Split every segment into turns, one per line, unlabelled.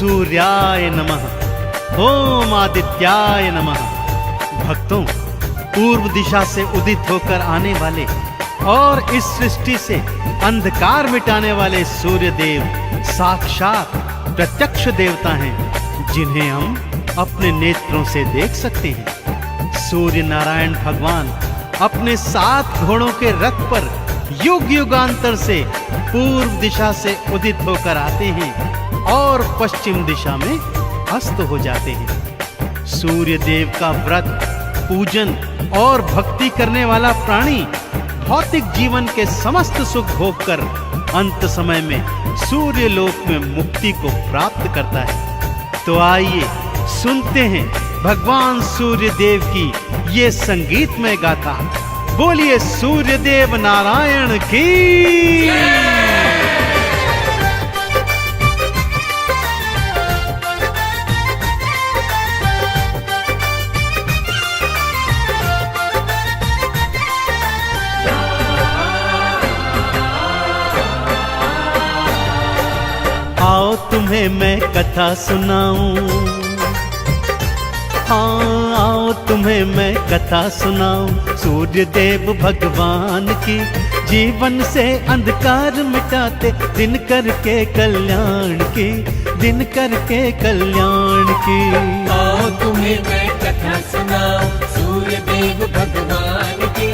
सूर्याय नमः, ओम आदित्याय नमः। भक्तों, पूर्व दिशा से उदित होकर आने वाले और इस सृष्टि से अंधकार मिटाने वाले सूर्य देव साक्षात प्रत्यक्ष देवता हैं, जिन्हें हम अपने नेत्रों से देख सकते हैं। सूर्य नारायण भगवान अपने 7 घोड़ों के रथ पर युग युगांतर से पूर्व दिशा से उदित होकर आते हैं और पश्चिम दिशा में अस्त हो जाते हैं। सूर्य देव का व्रत, पूजन और भक्ति करने वाला प्राणी भौतिक जीवन के समस्त सुख भोगकर अंत समय में सूर्य लोक में मुक्ति को प्राप्त करता है। तो आइए सुनते हैं भगवान सूर्य देव की ये संगीतमय गाथा। बोलिए सूर्य देव नारायण की। आओ तुम्हें मैं कथा सुनाऊं, हाँ आओ तुम्हें मैं कथा सुनाऊं सूर्य देव भगवान की। जीवन से अंधकार मिटाते दिन करके कल्याण की, दिन करके कल्याण की।
आओ तुम्हें मैं कथा सुनाऊं सूर्य देव भगवान की।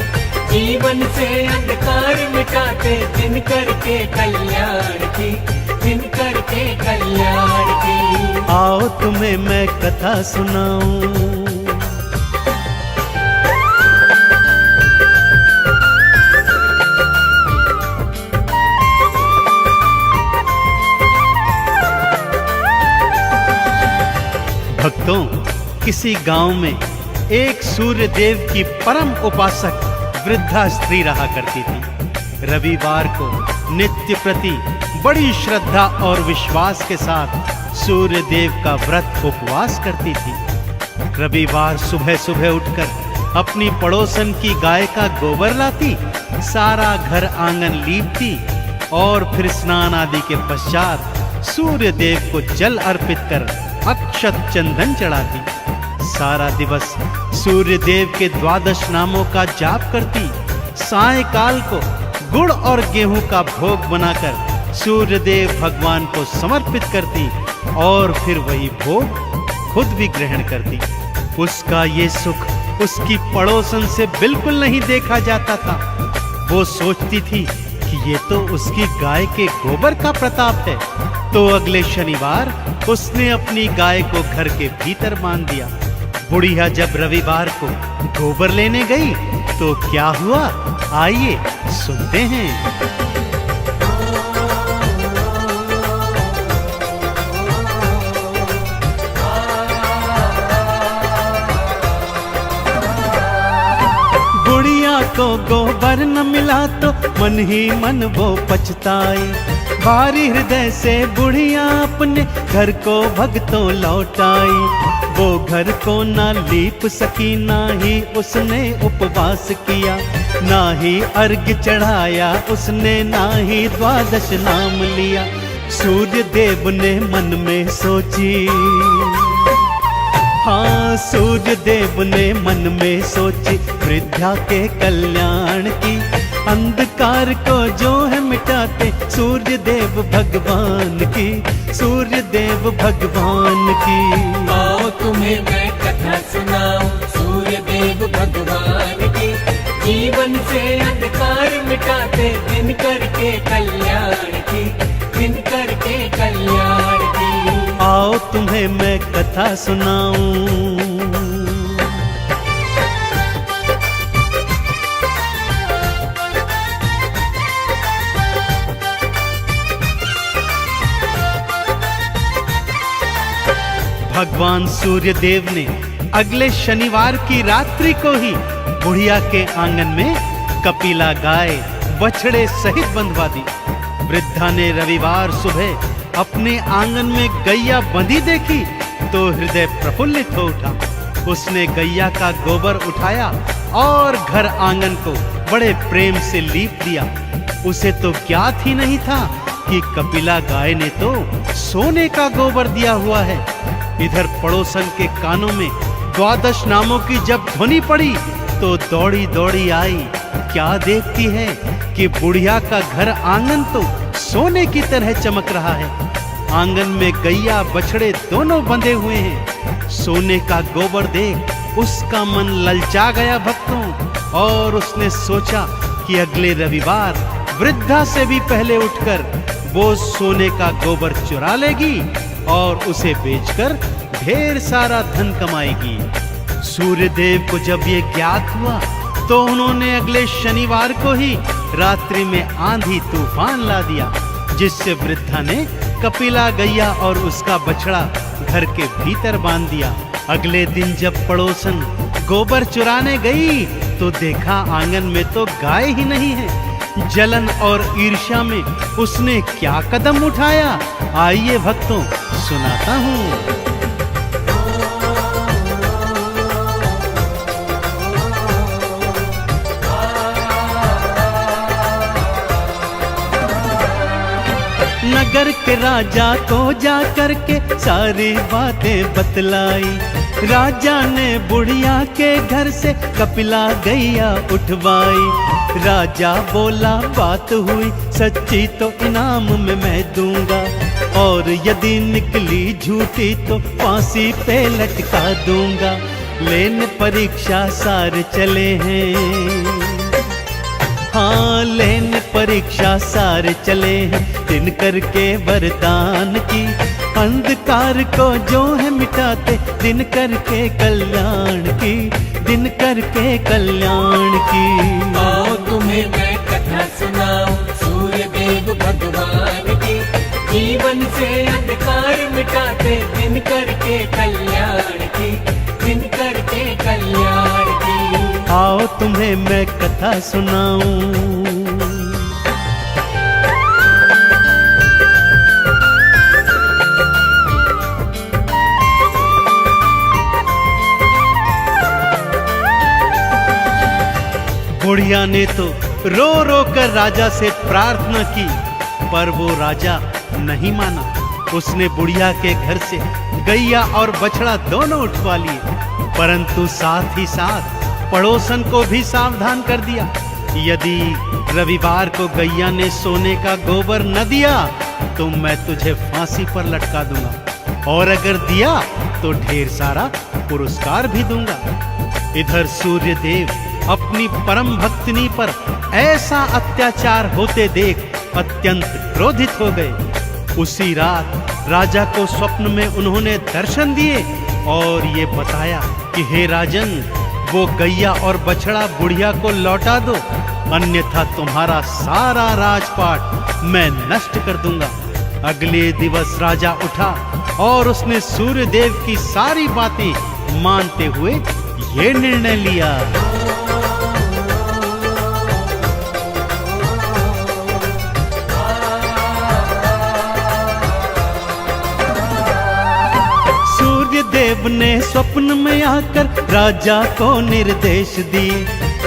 जीवन से अंधकार मिटाते दिन करके कल्याण की, दिन करके कल्याण की।
आओ तुम्हें मैं कथा सुनाऊं। भक्तों, किसी गांव में एक सूर्य देव की परम उपासक वृद्धा स्त्री रहा करती थी। रविवार को नित्य प्रति बड़ी श्रद्धा और विश्वास के साथ सूर्य देव का व्रत उपवास करती थी। रविवार सुबह सुबह उठकर अपनी पड़ोसन की गाय का गोबर लाती, सारा घर आंगन लीपती और फिर स्नान आदि के पश्चात सूर्य देव को जल अर्पित कर अक्षत चंदन चढ़ाती। सारा दिवस सूर्य देव के 12 नामों का जाप करती। सायंकाल को गुड़ और गेहूं का भोग बनाकर सूर्य देव भगवान को समर्पित करती और फिर वही भोग खुद भी ग्रहण करती। उसका ये सुख उसकी पड़ोसन से बिल्कुल नहीं देखा जाता था। वो सोचती थी कि ये तो उसकी गाय के गोबर का प्रताप है। तो अगले शनिवार उसने अपनी गाय को घर के भीतर बांध दिया। बुढ़िया जब रविवार को गोबर लेने गई तो क्या हुआ, आइए सुनते हैं। बुढ़िया को गोबर न मिला तो मन ही मन वो पछताई। भारी हृदय से बुढ़िया अपने घर को भगतों लौटाई। वो घर को ना लीप सकी, ना ही उसने उपवास किया, ना ही अर्घ चढ़ाया उसने, ना ही 12 नाम लिया। सूर्य देव ने मन में सोची, हाँ सूर्य देव ने मन में सोची वृद्धा के कल्याण की। अंधकार को जो है मिटाते सूर्य देव भगवान की, सूर्य देव भगवान की।
आओ तुम्हें मैं कथा सुनाऊं सूर्य देव भगवान की। जीवन से अंधकार मिटाते दिन करके कल्याण की, दिन करके कल्याण की।
आओ तुम्हें मैं कथा सुनाऊं। भगवान सूर्य देव ने अगले शनिवार की रात्रि को ही बुढ़िया के आंगन में कपिला गाय बछड़े सहित बंधवा दी। वृद्धा ने रविवार सुबह अपने आंगन में गैया बंधी देखी तो हृदय प्रफुल्लित हो उठा। उसने गैया का गोबर उठाया और घर आंगन को बड़े प्रेम से लीप दिया। उसे तो ज्ञात ही नहीं था आपकी कपिला गाय ने तो सोने का गोबर दिया हुआ है। इधर पड़ोसन के कानों में द्वादश नामों की जब ध्वनि पड़ी तो दौड़ी दौड़ी आई। क्या देखती है कि बुढ़िया का घर आंगन तो सोने की तरह चमक रहा है। आंगन में गैया बछड़े दोनों बंधे हुए हैं। सोने का गोबर देख उसका मन ललचा गया भक्तों, और उसने सोचा कि अगले रविवार वृद्धा से भी पहले उठकर वो सोने का गोबर चुरा लेगी और उसे बेचकर ढेर सारा धन कमाएगी। सूर्यदेव को जब ये ज्ञात हुआ तो उन्होंने अगले शनिवार को ही रात्रि में आंधी तूफान ला दिया, जिससे वृद्धा ने कपिला गैया और उसका बछड़ा घर के भीतर बांध दिया। अगले दिन जब पड़ोसन गोबर चुराने गई तो देखा आंगन में तो गाय ही नहीं है। जलन और ईर्ष्या में उसने क्या कदम उठाया, आइए भक्तों सुनाता हूँ। नगर के राजा को जा करके सारी बातें बतलाई। राजा ने बुढ़िया के घर से कपिला गैया उठवाई। राजा बोला बात हुई सच्ची तो इनाम में मैं दूंगा, और यदि निकली झूठी तो फांसी पे लटका दूंगा। लेने परीक्षा सारे चले हैं, हाँ लेने परीक्षा सारे चले हैं। दिन करके वरदान की अंधकार को जो है मिटाते, दिन करके कल्याण की, दिन करके कल्याण की।
आओ तुम्हें मैं कथा सुनाऊं सूर्यदेव भगवान की। जीवन से अंधकार मिटाते, दिन करके कल्याण की, दिन करके कल्याण की।
आओ तुम्हें मैं कथा सुनाऊं। बुढ़िया ने तो रो रो कर राजा से प्रार्थना की, पर वो राजा नहीं माना। उसने बुढ़िया के घर से गैया और बछड़ा दोनों उठवा लिए, परंतु साथ ही साथ पड़ोसन को भी सावधान कर दिया। यदि रविवार को गैया ने सोने का गोबर न दिया तो मैं तुझे फांसी पर लटका दूंगा, और अगर दिया तो ढेर सारा पुरस्कार भी दूंगा। इधर सूर्यदेव अपनी परम भक्तिनी पर ऐसा अत्याचार होते देख अत्यंत क्रोधित हो गए। उसी रात राजा को स्वप्न में उन्होंने दर्शन दिए और ये बताया कि हे राजन, वो गैया और बछड़ा बुढ़िया को लौटा दो, अन्यथा तुम्हारा सारा राजपाट मैं नष्ट कर दूंगा। अगले दिवस राजा उठा और उसने सूर्यदेव की सारी बातें मानते हुए ये निर्णय लिया। सूर्यदेव ने स्वप्न में आकर राजा को निर्देश दिए,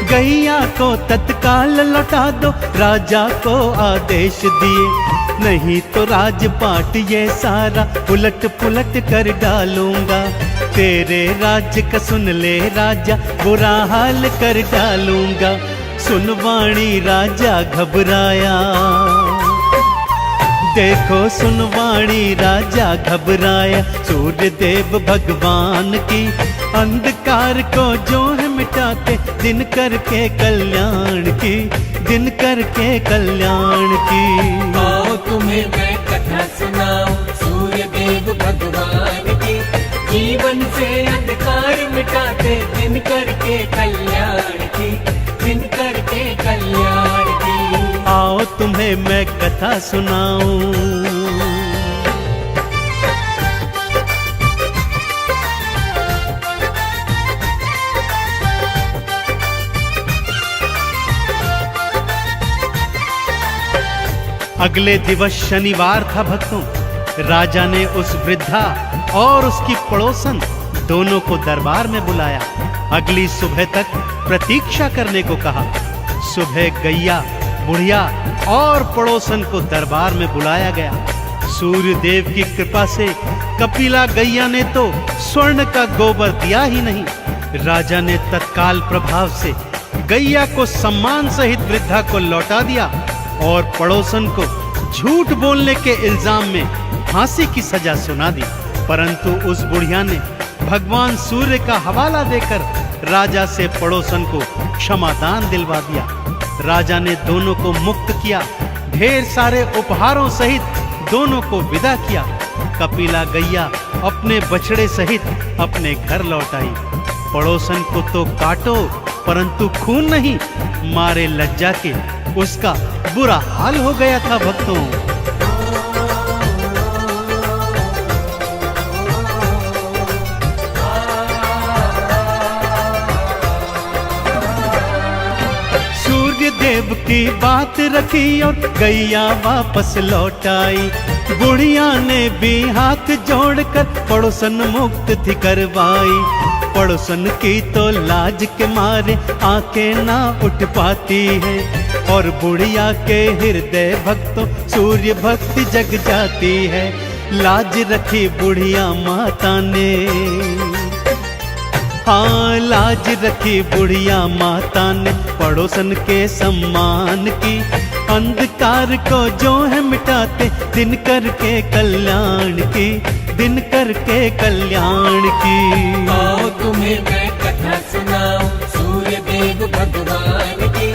गैया को तत्काल लौटा दो, राजा को आदेश दिए। नहीं तो राजपाट ये सारा उलट पुलट कर डालूंगा, तेरे राज्य का सुन ले राजा, बुरा हाल कर डालूंगा। सुनवाणी राजा घबराया, देखो सुनवाणी राजा घबराया। सूर्यदेव भगवान की अंधकार को जो है मिटाते, दिन करके कल्याण की, दिन करके कल्याण की।
आओ तुम्हें मैं कथा सुनाऊं सूर्यदेव भगवान की। जीवन से अंधकार मिटाते, दिन करके कल्याण की, दिन करके कल्याण की।
आओ तुम्हें मैं कथा सुनाऊं। अगले दिवस शनिवार था भक्तों। राजा ने उस वृद्धा और उसकी पड़ोसन दोनों को दरबार में बुलाया। अगली सुबह तक प्रतीक्षा करने को कहा। सुबह गैया बुढ़िया और पड़ोसन को दरबार में बुलाया गया। सूर्य देव की कृपा से कपिला गैया ने तो स्वर्ण का गोबर दिया ही नहीं। राजा ने तत्काल प्रभाव से गैया को सम्मान सहित वृद्धा को लौटा दिया और पड़ोसन को झूठ बोलने के इल्जाम में फांसी की सजा सुना दी। परंतु उस बुढ़िया ने भगवान सूर्य का हवाला देकर राजा से पड़ोसन को क्षमादान दिलवा दिया। राजा ने दोनों को मुक्त किया, ढेर सारे उपहारों सहित दोनों को विदा किया। कपिला गैया अपने बछड़े सहित अपने घर लौट आई। पड़ोसन को तो काटो परंतु खून नहीं, मारे लज्जा के उसका बुरा हाल हो गया था भक्तों। देव की बात रखी और गैया वापस लौट आई। बुढ़िया ने भी हाथ जोड़कर पड़ोसन मुक्त थी करवाई। पड़ोसन की तो लाज के मारे आंखें ना उठ पाती है और बुढ़िया के हृदय भक्तों सूर्य भक्ति जग जाती है। लाज रखी बुढ़िया माता ने, हाँ लाज रखी बुढ़िया माता ने पड़ोसन के सम्मान की। अंधकार को जो है मिटाते दिन करके कल्याण की, दिन करके कल्याण की।
आओ तुम्हें मैं कथा सुनाऊं सूर्य देव भगवान की।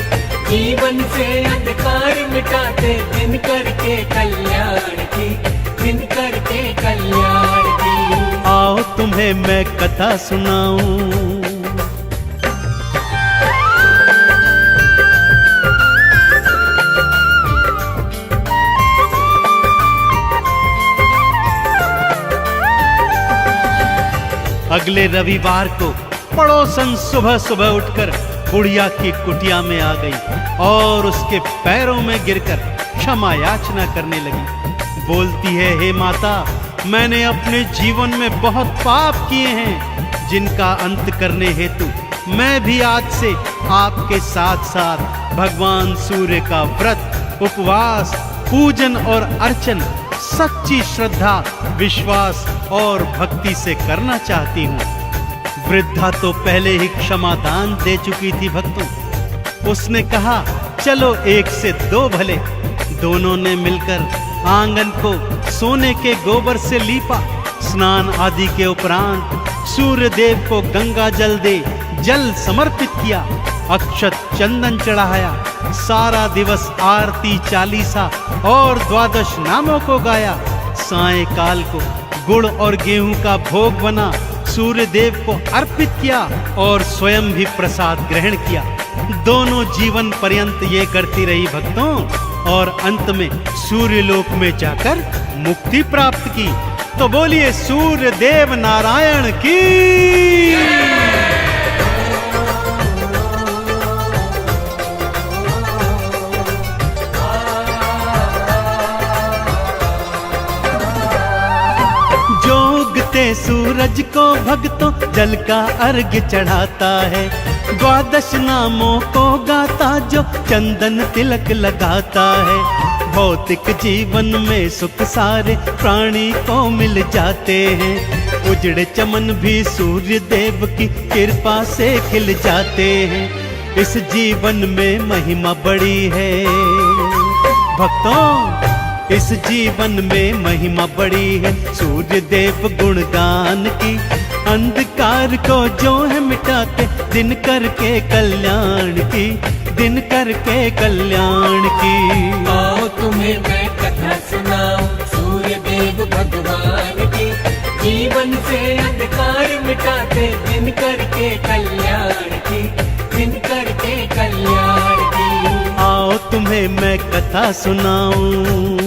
जीवन से अंधकार मिटाते दिन करके कल्याण की, दिन करके कल्याण की।
आओ तुम्हें मैं कथा सुनाऊं। अगले रविवार को पड़ोसन सुबह सुबह उठकर बुढ़िया की कुटिया में आ गई और उसके पैरों में गिरकर क्षमा याचना करने लगी। बोलती है, हे माता, मैंने अपने जीवन में बहुत पाप किए हैं जिनका अंत करने हेतु मैं भी आज से आपके साथ साथ भगवान सूर्य का व्रत, उपवास, पूजन और अर्चन सच्ची श्रद्धा, विश्वास और भक्ति से करना चाहती हूँ। वृद्धा तो पहले ही क्षमादान दे चुकी थी भक्तों। उसने कहा, चलो एक से दो भले। दोनों ने मिलकर आंगन को सोने के गोबर से लीपा। स्नान आदि के उपरांत सूर्य देव को गंगा जल दे जल समर्पित किया, अक्षत चंदन चढ़ाया। सारा दिवस आरती, चालीसा और द्वादश नामों को गाया। सायंकाल को गुड़ और गेहूं का भोग बना सूर्य देव को अर्पित किया और स्वयं भी प्रसाद ग्रहण किया। दोनों जीवन पर्यंत ये करती रही भक्तों और अंत में सूर्य लोक में जाकर मुक्ति प्राप्त की। तो बोलिए सूर्य देव नारायण की। सूरज को भक्तों जल का अर्घ्य चढ़ाता है। द्वादश नामों को गाता जो चंदन तिलक लगाता है। भौतिक जीवन में सुख सारे प्राणी को मिल जाते हैं। उजड़े चमन भी सूर्य देव की कृपा से खिल जाते हैं। इस जीवन में महिमा बड़ी है भक्तों, इस जीवन में महिमा बड़ी है सूर्य देव गुणगान की। अंधकार को जो है मिटाते दिन करके कल्याण की, दिन करके कल्याण की।
आओ तुम्हें मैं कथा सुनाऊं सूर्य देव भगवान की। जीवन से अंधकार मिटाते दिन करके कल्याण की, दिन करके कल्याण की।
आओ तुम्हें मैं कथा सुनाऊं।